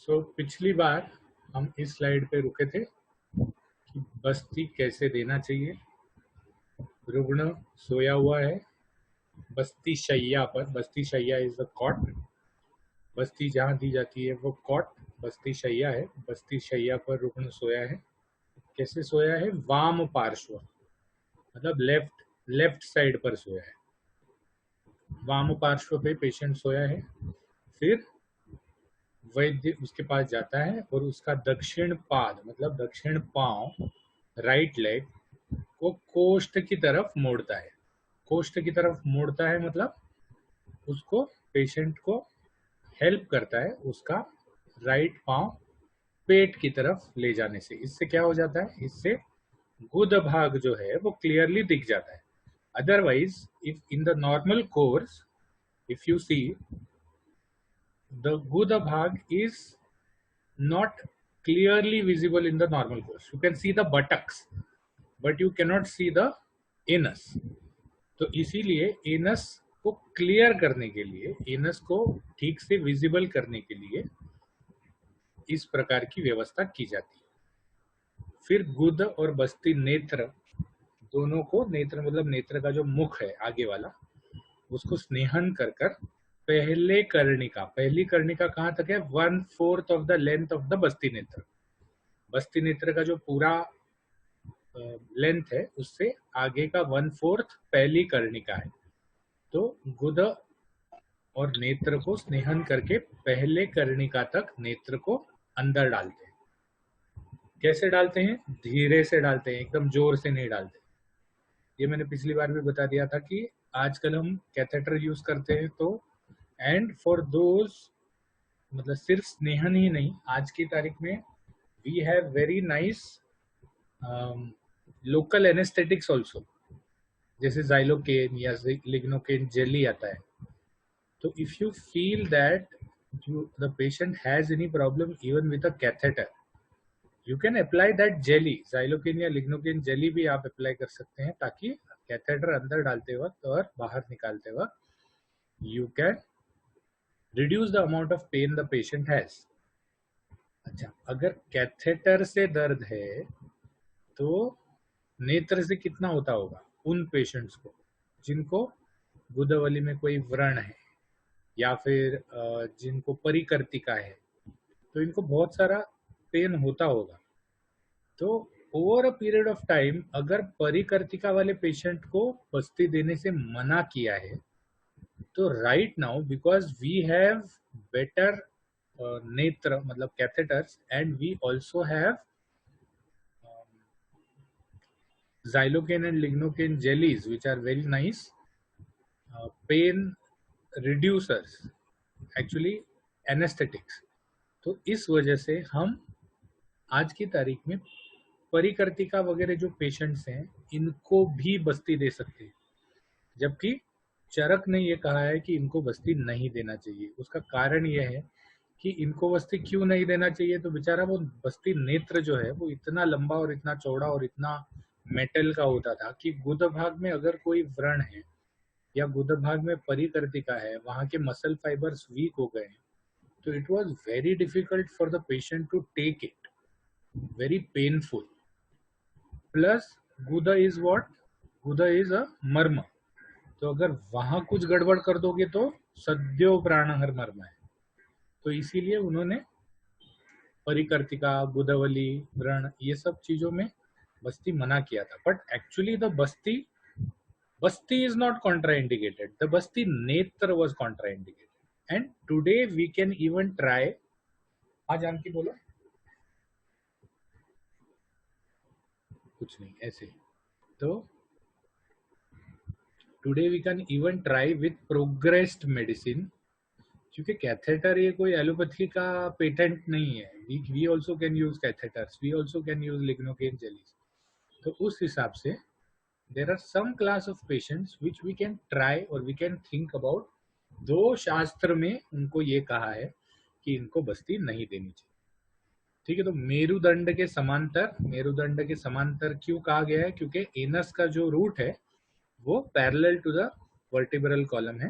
पिछली बार हम इस स्लाइड पे रुके थे कि बस्ती कैसे देना चाहिए। रुग्ण सोया हुआ है बस्ती शैया पर। बस्ती शैया इज द कॉट। बस्ती जहाँ दी जाती है वो कॉट बस्ती शैया है। बस्ती शैया पर रुग्ण सोया है। कैसे सोया है? वाम पार्श्व, मतलब लेफ्ट लेफ्ट साइड पर सोया है। वाम पार्श्व पे पेशेंट सोया है। फिर वैद्य उसके पास जाता है और उसका दक्षिण पाद, मतलब दक्षिण पांव, राइट लेग को कोष्ठ की तरफ मोड़ता है। कोष्ठ की तरफ मोड़ता है मतलब उसको, पेशेंट को हेल्प करता है उसका राइट पांव पेट की तरफ ले जाने से। इससे क्या हो जाता है? इससे गुद भाग जो है वो क्लियरली दिख जाता है। Otherwise if in the normal course if you see the गुद भाग is not clearly visible in the normal course. You can see the buttocks but you cannot see the anus. तो इसीलिए एनस को clear करने के लिए, anus को ठीक से विजिबल करने के लिए इस प्रकार की व्यवस्था की जाती है। फिर गुद और बस्ती नेत्र दोनों को, नेत्र मतलब नेत्र का जो मुख है आगे वाला, उसको स्नेहन कर कर पहली कर्णिका कहाँ तक है? 1/4 of the length of the बस्ती नेत्र। बस्ती नेत्र का जो पूरा लेंथ है उससे आगे का 1/4 पहली कर्णिका है। तो गुद और नेत्र को स्नेहन करके पहले कर्णिका तक नेत्र को अंदर डालते हैं। कैसे डालते हैं? धीरे से डालते हैं, एकदम जोर से नहीं डालते। ये मैंने पिछली बार भी बता दिया था कि आजकल हम कैथेटर यूज करते हैं, तो एंड फॉर दोज, मतलब सिर्फ स्नेहन ही नहीं, आज की तारीख में we have very nice local anaesthetics also, जैसे जाइलोकेन या लिग्नोकेन जेली आता है। तो if you feel that the patient has any problem even with a catheter, you can apply that jelly. Xylocaine या लिग्नोकेन जेली भी आप apply कर सकते हैं, ताकि कैथेटर अंदर डालते वक्त और बाहर निकालते वक्त you can reduce the amount of pain the patient has. अच्छा, अगर कैथेटर से दर्द है तो नेत्र से कितना होता होगा उन पेशेंट्स को जिनको गुदावली में कोई व्रण है या फिर जिनको परिकर्तिका है, तो इनको बहुत सारा पेन होता होगा। तो over a period of time अगर परिकर्तिका वाले पेशेंट को बस्ती देने से मना किया है, तो right now because we have better नेत्र मतलब catheters and we also have xylocaine and lignocaine jellies which are very nice pain reducers, actually anesthetics। तो इस वजह से हम आज की तारीख में परिकर्तिका वगैरह जो पेशेंट्स हैं इनको भी बस्ती दे सकते हैं, जबकि चरक ने ये कहा है कि इनको बस्ती नहीं देना चाहिए। उसका कारण यह है कि इनको बस्ती क्यों नहीं देना चाहिए, तो बेचारा वो बस्ती नेत्र जो है वो इतना लंबा और इतना चौड़ा और इतना मेटल का होता था कि गुद भाग में अगर कोई व्रण है या गुद भाग में परिकर्तिका है, वहां के मसल फाइबर्स वीक हो गए, तो it was very difficult for the patient to take it, very painful. Plus गुदा इज व्हाट? गुदा इज अ मर्म। तो अगर वहां कुछ गड़बड़ कर दोगे तो सद्यो प्राणहर मर्म है। तो इसीलिए उन्होंने परिकर्तिका, गुदावली, व्रण, ये सब चीजों में बस्ती मना किया था। But actually the Basti is not contraindicated. The basti netra was contraindicated. And today we can even try. हाँ जानकी बोलो। कुछ नहीं, ऐसे। तो today we can even try with progressed medicine, क्योंकि कैथेटर ये कोई एलोपैथी का पेटेंट नहीं है। we also can use catheters, we also can use lignocaine jellies। तो उस हिसाब से there are some class of patients which we can try or we can think about। दो शास्त्र में उनको ये कहा है कि इनको बस्ती नहीं देनी चाहिए। ठीक है, तो मेरुदंड के समांतर क्यों कहा गया है? क्योंकि एनस का जो रूट है वो parallel to the vertebral column है,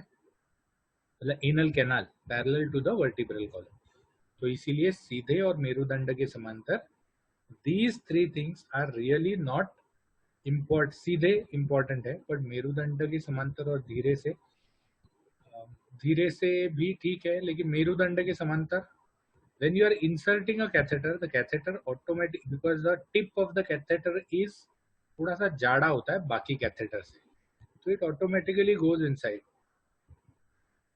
मतलब anal canal parallel to the vertebral column. तो इसीलिए सीधे और मेरुदंड के समांतर, these three things are really not सीधे इम्पोर्टेंट है, बट मेरुदंड के समांतर और धीरे से भी ठीक है, लेकिन मेरुदंड के समांतर, when you are inserting a catheter, the catheter automatic, because the tip of the catheter is थोड़ा सा जाड़ा होता है बाकी कैथेटर से, तो it automatically goes inside.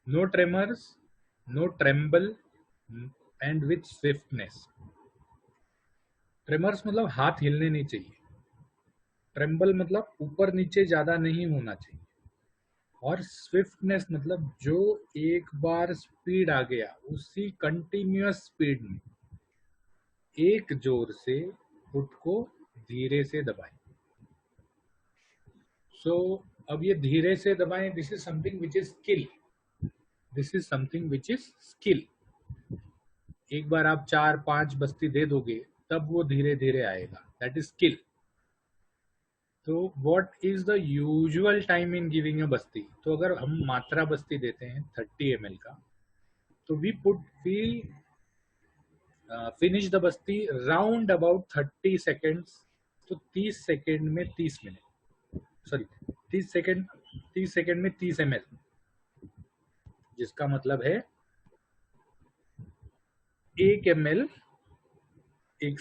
No tremors, no tremble, and with swiftness. Tremors मतलब हाथ हिलने नहीं चाहिए, ट्रेम्बल मतलब ऊपर नीचे ज्यादा नहीं होना चाहिए, और स्विफ्टनेस मतलब जो एक बार स्पीड आ गया उसी कंटिन्यूअस स्पीड में एक जोर से फुट को धीरे से दबाएं. सो अब ये धीरे से दबाएं, this is something which is skill, this is something which is skill. एक बार आप 4-5 बस्ती दे दोगे तब वो धीरे धीरे आएगा, दैट इज स्किल. तो what is the usual time in giving a बस्ती? तो अगर हम मात्रा बस्ती देते हैं 30 ml का, तो we finish the Basti round about 30 seconds. तो 30 सेकेंड में 30 मिनट, सॉरी 30 सेकेंड में 30 ml, जिसका मतलब है 1 ml एक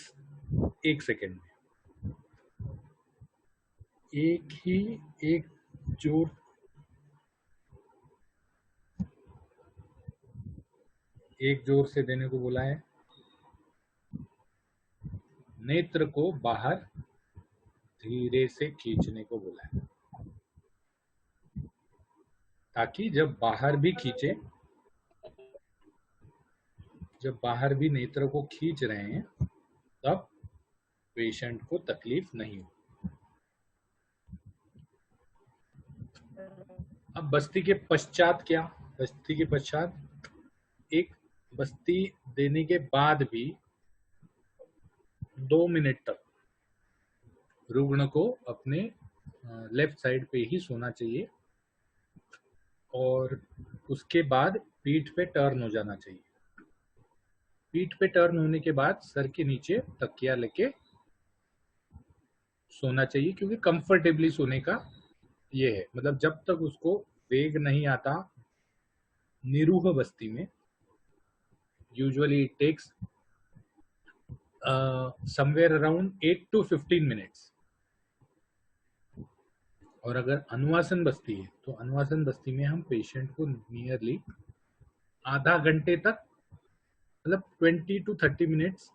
सेकेंड में. एक जोर से देने को बोला है. नेत्र को बाहर धीरे से खींचने को बोला है, ताकि जब बाहर भी नेत्र को खींच रहे हैं तब पेशेंट को तकलीफ नहीं हो. अब बस्ती के पश्चात क्या? बस्ती के पश्चात एक बस्ती देने के बाद भी 2 मिनट तक रुग्ण को अपने लेफ्ट साइड पे ही सोना चाहिए, और उसके बाद पीठ पे टर्न हो जाना चाहिए. पीठ पे टर्न होने के बाद सर के नीचे तकिया लेके सोना चाहिए, क्योंकि कंफर्टेबली सोने का ये है. मतलब जब तक उसको वेग नहीं आता निरूह बस्ती में, usually it takes somewhere around 8 to 15 minutes. और अगर अनुवासन बस्ती है तो अनुवासन बस्ती में हम पेशेंट को नियरली आधा घंटे तक, मतलब 20 to 30 minutes,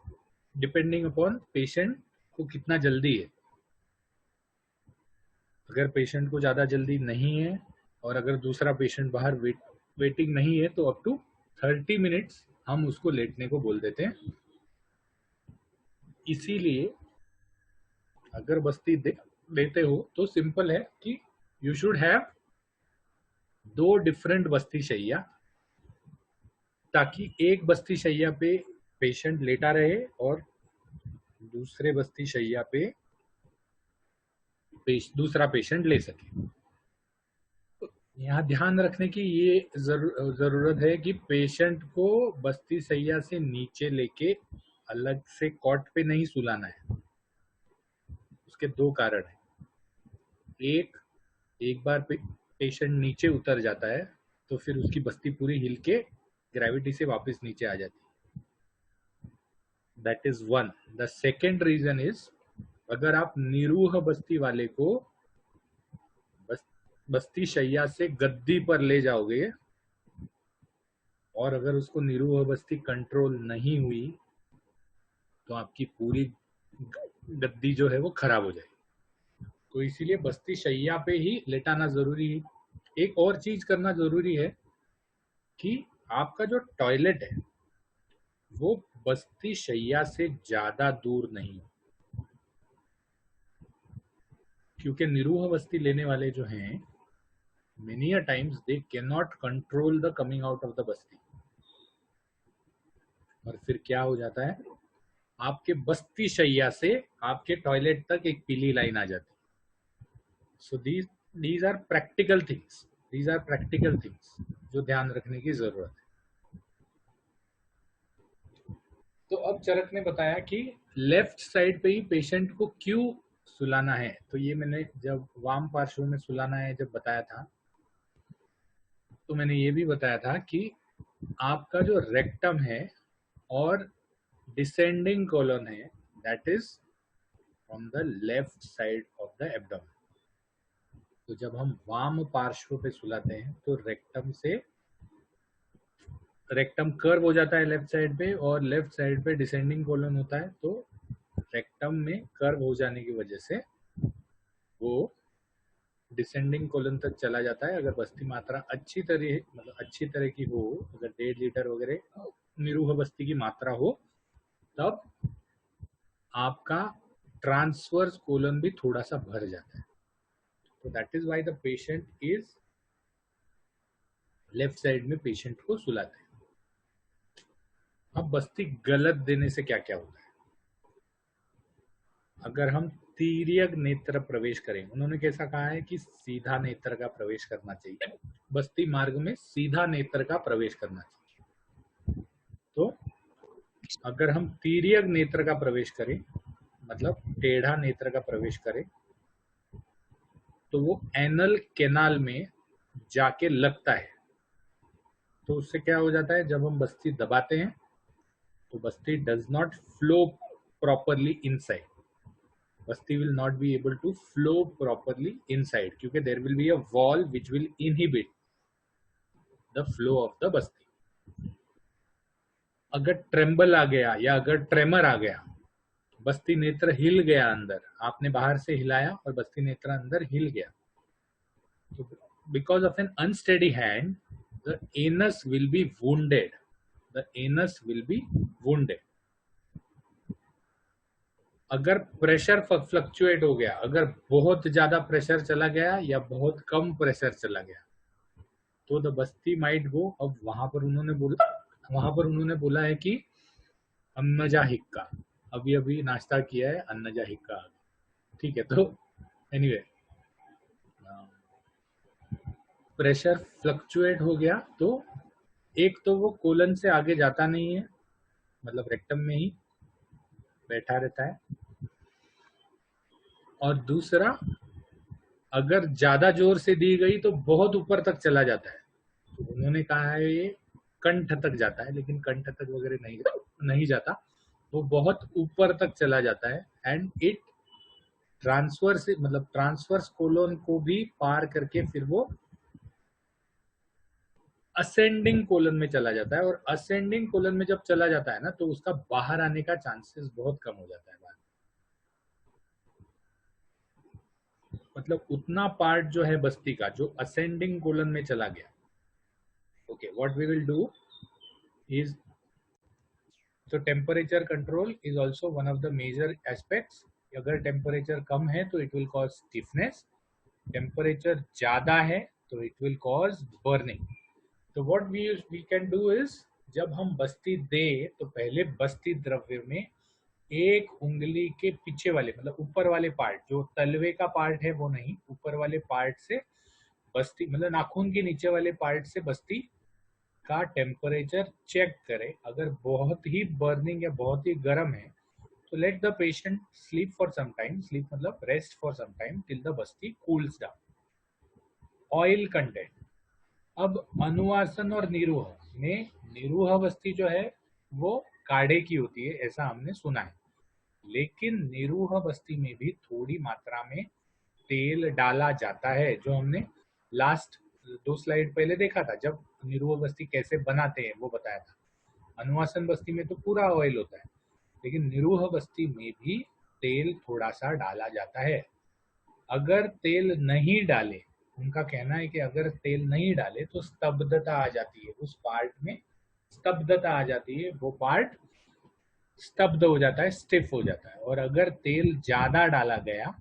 depending upon patient को कितना जल्दी है. अगर पेशेंट को ज़्यादा जल्दी नहीं है और अगर दूसरा पेशेंट बाहर वेटिंग नहीं है, तो अप टू 30 मिनट्स हम उसको लेटने को बोल देते हैं. इसीलिए अगर बस्ती देते हो तो सिंपल है कि यू शुड हैव 2 डिफरेंट बस्ती शैया, ताकि एक बस्ती शैया पे पेशेंट लेटा रहे और दूसरे बस्ती शैया पे दूसरा पेशेंट ले सके. यहाँ ध्यान रखने की ये जरूरत है कि पेशेंट को बस्ती शैया से नीचे लेके अलग से कॉट पे नहीं सुलाना है. उसके 2 कारण हैं. एक बार पेशेंट नीचे उतर जाता है तो फिर उसकी बस्ती पूरी हिल के ग्रेविटी से वापस नीचे आ जाती है. That is one. The second reason is, अगर आप निरूह बस्ती वाले को बस्ती शैया से गद्दी पर ले जाओगे और अगर उसको निरूह बस्ती कंट्रोल नहीं हुई, तो आपकी पूरी गद्दी जो है वो खराब हो जाएगी. तो इसीलिए बस्ती शैया पे ही लेटाना जरूरी है. एक और चीज करना जरूरी है कि आपका जो टॉयलेट है वो बस्ती शैया से ज्यादा दूर नहीं हो, क्योंकि निरूह बस्ती लेने वाले जो हैं, many a times they cannot control the coming out of the बस्ती. और फिर क्या हो जाता है, आपके बस्ती शैया से आपके टॉयलेट तक एक पीली लाइन आ जाती है. सो these are practical things, जो ध्यान रखने की जरूरत है. तो अब चरक ने बताया कि लेफ्ट साइड पे ही पेशेंट को क्यों सुलाना है। तो ये मैंने जब वाम पार्श्व में सुलाना है जब बताया था, तो मैंने ये भी बताया था कि आपका जो रेक्टम है और डिसेंडिंग कॉलन है, that is from the left side of the abdomen. तो जब हम वाम पार्श्व पे सुलाते हैं तो रेक्टम कर्व हो जाता है लेफ्ट साइड पे, और लेफ्ट साइड पे डिसेंडिंग कॉलन होता है, तो रेक्टम में कर्व हो जाने की वजह से वो डिसेंडिंग कॉलन तक चला जाता है। अगर बस्ती मात्रा अच्छी तरह की हो, अगर 1.5 लीटर वगैरह निरूह बस्ती की मात्रा हो, तब आपका ट्रांसवर्स कोलन भी थोड़ा सा भर जाता है। तो that is why the patient is left side में पेशेंट को सुलाते हैं। अब बस्ती गलत देने से क्या क्या होता है। अगर हम तिर्यक नेत्र प्रवेश करें, उन्होंने कैसा कहा है कि सीधा नेत्र का प्रवेश करना चाहिए, बस्ती मार्ग में सीधा नेत्र का प्रवेश करना चाहिए। तो अगर हम तिर्यक नेत्र का प्रवेश करें, मतलब टेढ़ा नेत्र का प्रवेश करें, तो वो एनल कैनाल में जाके लगता है। तो उससे क्या हो जाता है, जब हम बस्ती दबाते हैं तो बस्ती does not flow properly inside, Basti will not be able to flow properly inside, क्योंकि there will be a wall which will inhibit the flow of the बस्ती। अगर ट्रेम्बल आ गया या अगर ट्रेमर आ गया, बस्ती नेत्र हिल गया अंदर, आपने बाहर से हिलाया और बस्ती नेत्र अंदर हिल गया, तो because of an unsteady hand the anus will be wounded, the anus will be wounded. अगर प्रेशर फ्लक्चुएट हो गया, अगर बहुत ज्यादा प्रेशर चला गया या बहुत कम प्रेशर चला गया, तो द बस्ती माइट गो। अब वहां पर उन्होंने बोला है कि अन्नजा हिक्का, अभी अभी नाश्ता किया है, अन्नजा हिक्का, ठीक है। तो एनीवे, प्रेशर फ्लक्चुएट हो गया तो एक तो वो कोलन से आगे जाता नहीं है, मतलब रेक्टम में ही बैठा रहता है, और दूसरा अगर ज्यादा जोर से दी गई तो बहुत ऊपर तक चला जाता है। तो उन्होंने कहा है ये कंठ तक जाता है, लेकिन कंठ तक वगैरह नहीं जाता, वो बहुत ऊपर तक चला जाता है, एंड इट ट्रांसवर्स कोलोन को भी पार करके फिर वो असेंडिंग कोलन में चला जाता है, और असेंडिंग कोलन में जब चला जाता है ना, तो उसका बाहर आने का चांसेस बहुत कम हो जाता है। मतलब उतना पार्ट जो है बस्ती का जो असेंडिंग कोलन में चला गया। Okay, what we will do is, तो temperature control is also one of the major aspects. अगर टेम्परेचर कम है तो it will cause stiffness, temperature ज्यादा है तो इट विल कॉज बर्निंग। तो what we can do is, जब हम बस्ती दे तो पहले बस्ती द्रव्य में एक उंगली के पीछे वाले, मतलब ऊपर वाले पार्ट, जो तलवे का पार्ट है वो नहीं, ऊपर वाले पार्ट से बस्ती, मतलब नाखून के नीचे वाले पार्ट से बस्ती का टेम्परेचर चेक करें। अगर बहुत ही बर्निंग या बहुत ही गर्म है तो let the patient sleep for some time, sleep मतलब rest for some time till the basti cools down. Oil content, अब अनुवासन और निरूह में, निरूह बस्ती जो है वो काढ़े की होती है ऐसा हमने सुना है, लेकिन निरूह बस्ती में भी थोड़ी मात्रा में तेल डाला जाता है, जो हमने लास्ट 2 स्लाइड पहले देखा था, जब निरूह बस्ती कैसे बनाते हैं वो बताया था। अनुवासन बस्ती में तो पूरा ऑयल होता है, लेकिन निरूह बस्ती में भी तेल थोड़ा सा डाला जाता है। अगर तेल नहीं डाले, उनका कहना है कि अगर तेल नहीं डाले तो स्तब्धता आ जाती है, उस पार्ट में स्तब्धता आ जाती है, वो पार्ट स्तब्ध हो जाता है, स्टिफ हो जाता है। और अगर तेल ज्यादा डाला गया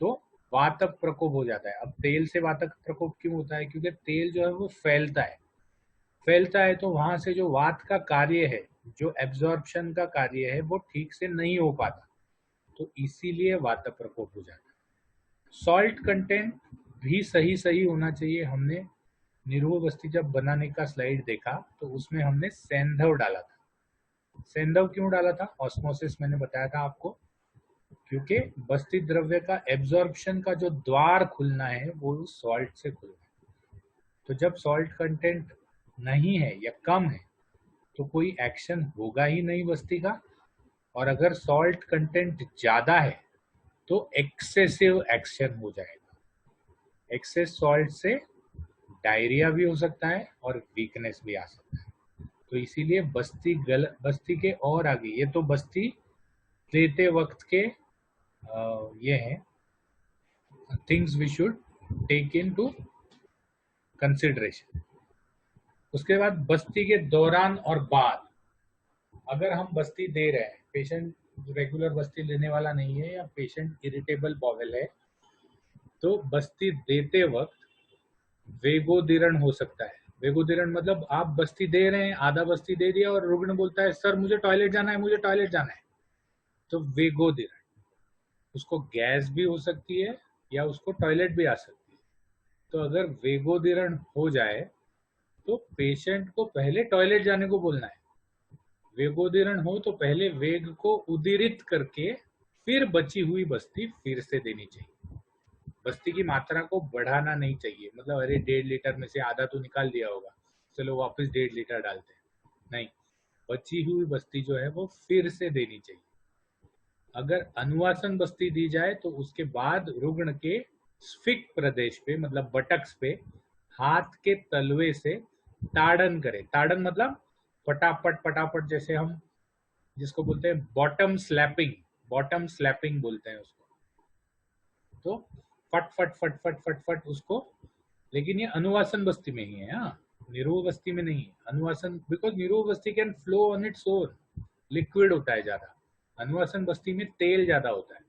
तो वातक प्रकोप हो जाता है। अब तेल से वातक प्रकोप क्यों होता है, क्योंकि तेल जो है वो फैलता है तो वहां से जो वात का कार्य है, जो एब्जॉर्प्शन का कार्य है, वो ठीक से नहीं हो पाता, तो इसीलिए वातक प्रकोप हो जाता है। सॉल्ट कंटेंट भी सही होना चाहिए। हमने निरूह बस्ती जब बनाने का स्लाइड देखा तो उसमें हमने सेंधव डाला था, सेंधव क्यों डाला था? ऑस्मोसिस मैंने बताया था आपको, क्योंकि बस्ती द्रव्य का एब्जॉर्प्शन का जो द्वार खुलना है वो सॉल्ट से खुलना है। तो जब सॉल्ट कंटेंट नहीं है या कम है तो कोई एक्शन होगा ही नहीं बस्ती का, और अगर सॉल्ट कंटेंट ज्यादा है तो एक्सेसिव एक्शन हो जाएगा। एक्सेस सॉल्ट से डायरिया भी हो सकता है और वीकनेस भी आ सकता है। तो इसीलिए बस्ती के और आगे, ये तो बस्ती देते वक्त के ये हैं things we should take into consideration. उसके बाद बस्ती के दौरान और बाद, अगर हम बस्ती दे रहे हैं, पेशेंट रेगुलर बस्ती लेने वाला नहीं है या पेशेंट इरिटेबल बॉवेल है, तो बस्ती देते वक्त वेगोदीरण हो सकता है। वेगोदीरण मतलब आप बस्ती दे रहे हैं, आधा बस्ती दे दिया और रुग्ण बोलता है सर मुझे टॉयलेट जाना है, मुझे टॉयलेट जाना है, तो वेगोदीरण, उसको गैस भी हो सकती है या उसको टॉयलेट भी आ सकती है। तो अगर वेगोदीरण हो जाए तो पेशेंट को पहले टॉयलेट जाने को बोलना है। वेगोदीरण हो तो पहले वेग को उदीरित करके फिर बची हुई बस्ती फिर से देनी चाहिए। बस्ती की मात्रा को बढ़ाना नहीं चाहिए, मतलब अरे 1.5 लीटर में से आधा तो निकाल दिया होगा, चलो वापस 1.5 लीटर डालते हैं, नहीं, बची हुई बस्ती जो है वो फिर से देनी चाहिए। अगर अनुवासन बस्ती दी जाए तो उसके बाद रुग्ण के स्फिक प्रदेश पे, मतलब बटक्स पे हाथ के तलवे से ताड़न करें। ताड़न मतलब पटापट पटापट, जैसे हम जिसको बोलते हैं बॉटम स्लैपिंग, बॉटम स्लैपिंग बोलते हैं उसको। तो फट फट फट फट फट फट उसको, लेकिन ये अनुवासन बस्ती में ही है, हाँ, निरोग बस्ती में नहीं। अनुवासन, बिकॉज निरोग बस्ती can flow on its own, liquid होता है ज्यादा, अनुवासन बस्ती में तेल ज्यादा होता है।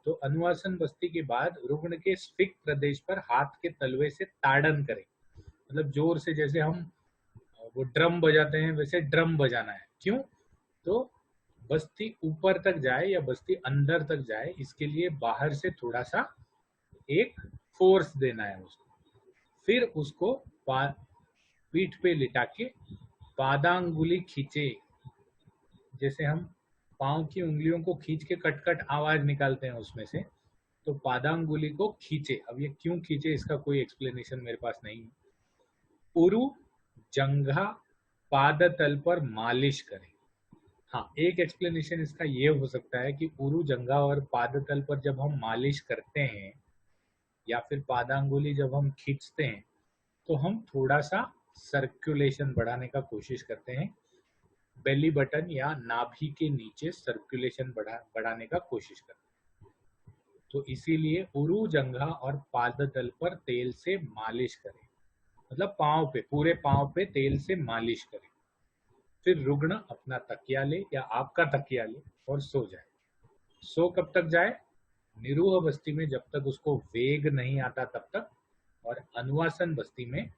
तो अनुवासन बस्ती के बाद रुग्ण के स्फिक प्रदेश पर हाथ के तलवे से ताड़न करें, मतलब जोर से, जैसे हम वो ड्रम बजाते हैं वैसे ड्रम बजाना है। क्यों? तो बस्ती ऊपर तक जाए या बस्ती अंदर तक जाए, इसके लिए बाहर से थोड़ा सा एक फोर्स देना है उसको। फिर उसको पीठ पे लिटा के पादांगुली खींचे, जैसे हम पांव की उंगलियों को खींच के कट कट आवाज निकालते हैं उसमें से, तो पादांगुली को खींचे। अब ये क्यों खींचे इसका कोई एक्सप्लेनेशन मेरे पास नहीं है। उरु जंघा पाद तल पर मालिश करें। हाँ, एक एक्सप्लेनेशन इसका ये हो सकता है कि उरु जंघा और पाद तल पर जब हम मालिश करते हैं या फिर पादांगुली जब हम खींचते हैं तो हम थोड़ा सा सर्कुलेशन बढ़ाने का कोशिश करते हैं, बेली बटन या नाभि के नीचे सर्कुलेशन बढ़ाने का कोशिश करते हैं। तो इसीलिए उरु जंघा और पाद तल पर तेल से मालिश करें, मतलब पांव पे, पूरे पांव पे तेल से मालिश करें। फिर रुग्ण अपना तकिया ले या आपका तकिया ले और सो जाए। सो कब तक जाए? निरूह बस्ती में जब तक उसको वेग नहीं आता तब तक, और अनुवासन बस्ती में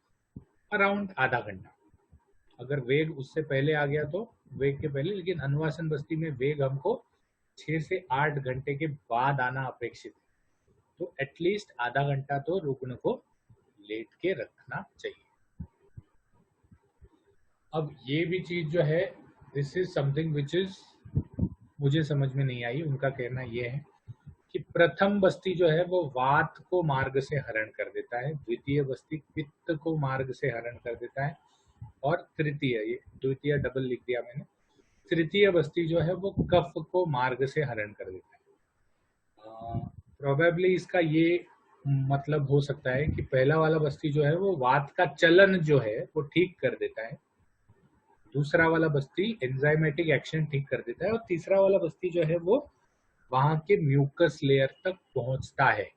अराउंड आधा घंटा। अगर वेग उससे पहले आ गया तो वेग के पहले, लेकिन अनुवासन बस्ती में वेग हमको 6 से 8 घंटे के बाद आना अपेक्षित है। तो एटलीस्ट आधा घंटा तो रुग्ण को लेट के रखना चाहिए। अब ये भी चीज जो है, this is something which is मुझे समझ में नहीं आई। उनका कहना ये है कि प्रथम बस्ती जो है वो वात को मार्ग से हरण कर देता है, द्वितीय बस्ती पित्त को मार्ग से हरण कर देता है, और तृतीय, ये द्वितीय डबल लिख दिया मैंने, तृतीय बस्ती जो है वो कफ को मार्ग से हरण कर देता है। प्रोबेबली इसका ये मतलब हो सकता है कि पहला वाला बस्ती जो है वो वात का चलन जो है वो ठीक कर देता है, दूसरा वाला बस्ती एंजाइमेटिक एक्शन ठीक कर देता है, और तीसरा वाला बस्ती जो है वो वहां के म्यूकस लेयर तक पहुंचता है।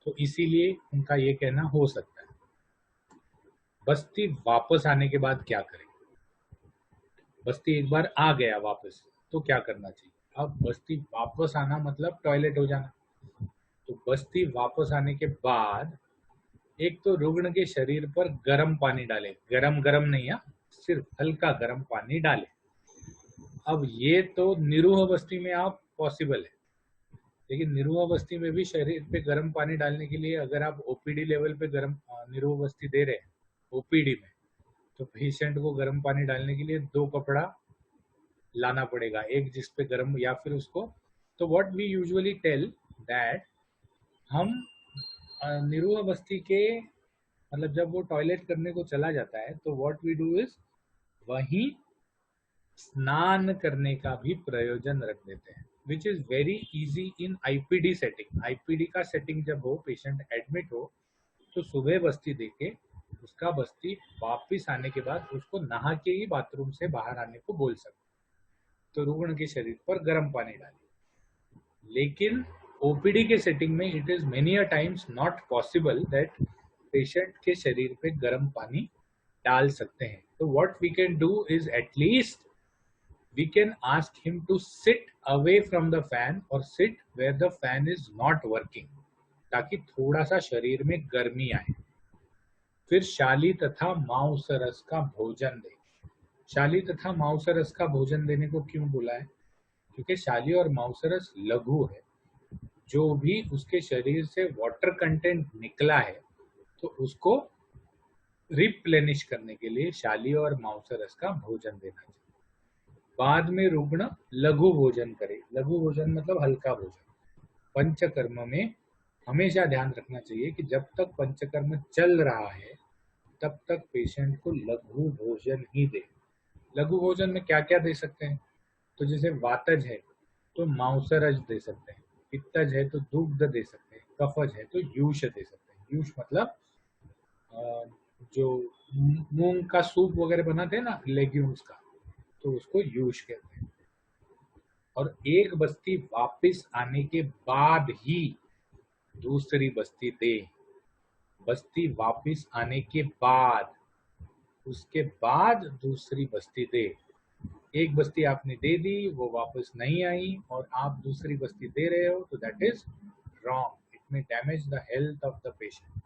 तो इसीलिए उनका ये कहना हो सकता है। बस्ती वापस आने के बाद क्या करें? बस्ती एक बार आ गया वापस तो क्या करना चाहिए? अब बस्ती वापस आना मतलब टॉयलेट हो जाना। तो बस्ती वापस आने के बाद एक तो रुग्ण के शरीर पर गर्म पानी डाले, गरम गरम नहीं है, सिर्फ हल्का गर्म पानी डाले। अब ये तो निरूह बस्ती में आप पॉसिबल है, लेकिन निरूह बस्ती में भी शरीर पे गर्म पानी डालने के लिए अगर आप ओपीडी लेवल पे गर्म निरूह बस्ती दे रहे हैं ओपीडी में, तो पेशेंट को गर्म पानी डालने के लिए 2 कपड़ा लाना पड़ेगा, एक जिस पे गर्म या फिर उसको। तो what we usually tell that हम निरुआ बस्ती के मतलब जब वो टॉयलेट करने को चला जाता है तो व्हाट वी डू इज वहीं स्नान करने का भी प्रयोजन रख देते हैं, which is very easy in IPD setting. IPD का सेटिंग जब हो, पेशेंट एडमिट हो, तो सुबह बस्ती देके उसका बस्ती वापिस आने के बाद उसको नहा के ही बाथरूम से बाहर आने को बोल सकते। तो रुग्ण के शरीर पर गर्म पानी डालें। लेकिन ओपीडी के सेटिंग में it is many a times not possible that patient के शरीर पे गर्म पानी डाल सकते हैं। तो what we can do is at least we can ask him to sit away from the fan or sit where the fan is not working, ताकि थोड़ा सा शरीर में गर्मी आए। फिर शाली तथा मांसरस का भोजन दे। शाली तथा मांसरस का भोजन देने को क्यों बोला है? क्योंकि शाली और मांसरस लघु है, जो भी उसके शरीर से वाटर कंटेंट निकला है तो उसको रिप्लेनिश करने के लिए शाली और मांसरस का भोजन देना चाहिए। बाद में रुग्ण लघु भोजन करे। लघु भोजन मतलब हल्का भोजन। पंचकर्म में हमेशा ध्यान रखना चाहिए कि जब तक पंचकर्म चल रहा है तब तक पेशेंट को लघु भोजन ही दे। लघु भोजन में क्या क्या दे सकते हैं? तो जैसे वातज है तो मांसरज दे सकते हैं, पित्तज है तो दुग्ध दे सकते हैं, कफज है तो यूष दे सकते हैं। यूष मतलब जो मूंग का सूप वगैरह बनाते हैं ना, लेग्यूम्स का, तो उसको यूष कहते हैं। और एक बस्ती वापस आने के बाद ही दूसरी बस्ती दे। बस्ती वापस आने के बाद, उसके बाद दूसरी बस्ती दे। एक बस्ती आपने दे दी, वो वापस नहीं आई और आप दूसरी बस्ती दे रहे हो, तो that is wrong. It may damage the health of the patient.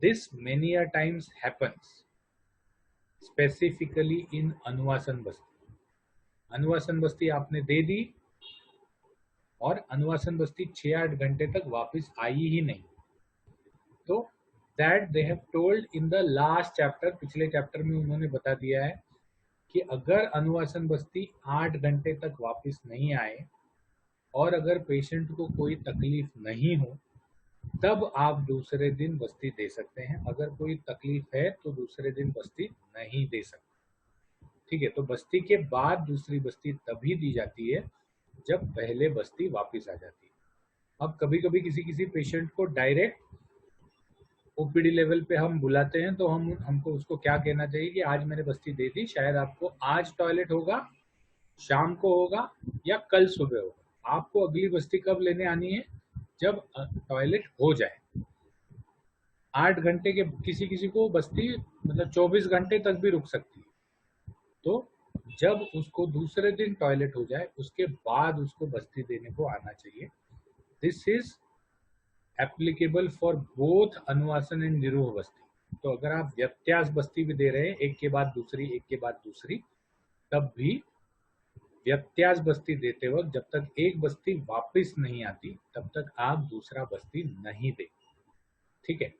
This many a times happens specifically in anuvasana basti. अनुवासन बस्ती आपने दे दी और अनुवासन बस्ती 6-8 घंटे तक वापस आई ही नहीं, तो that they have told in the last chapter, पिछले चैप्टर में उन्होंने बता दिया है कि अगर अनुवासन बस्ती 8 घंटे तक वापस नहीं आए और अगर पेशेंट को कोई तकलीफ नहीं हो तब आप दूसरे दिन बस्ती दे सकते हैं। अगर कोई तकलीफ है तो दूसरे दिन बस्ती नहीं दे सकते। ठीक है, तो बस्ती के बाद दूसरी बस्ती तभी दी जाती है जब पहले बस्ती वापस आ जाती है। अब कभी कभी किसी किसी पेशेंट को डायरेक्ट ओपीडी लेवल पे हम बुलाते हैं, तो हमको उसको क्या कहना चाहिए कि आज मैंने बस्ती दे दी, शायद आपको आज टॉयलेट होगा, शाम को होगा या कल सुबह होगा। आपको अगली बस्ती कब लेने आनी है? जब टॉयलेट हो जाए। 8 घंटे के किसी किसी को बस्ती मतलब 24 घंटे तक भी रुक सकती है। तो जब उसको दूसरे दिन टॉयलेट हो जाए उसके बाद उसको बस्ती देने को आना चाहिए। This is applicable for both anuvasana and niruha basti. तो अगर आप व्यत्यास बस्ती भी दे रहे हैं, एक के बाद दूसरी एक के बाद दूसरी, तब भी व्यत्यास बस्ती देते वक्त जब तक एक बस्ती वापस नहीं आती तब तक आप दूसरा बस्ती नहीं दे। ठीक है,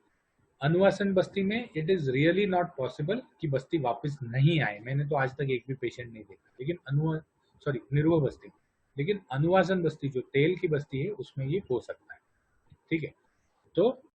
अनुवासन बस्ती में it is really not possible कि बस्ती वापस नहीं आए। मैंने तो आज तक एक भी पेशेंट नहीं देखा। लेकिन निरोह बस्ती, लेकिन अनुवासन बस्ती जो तेल की बस्ती है उसमें ये हो सकता है। ठीक है, तो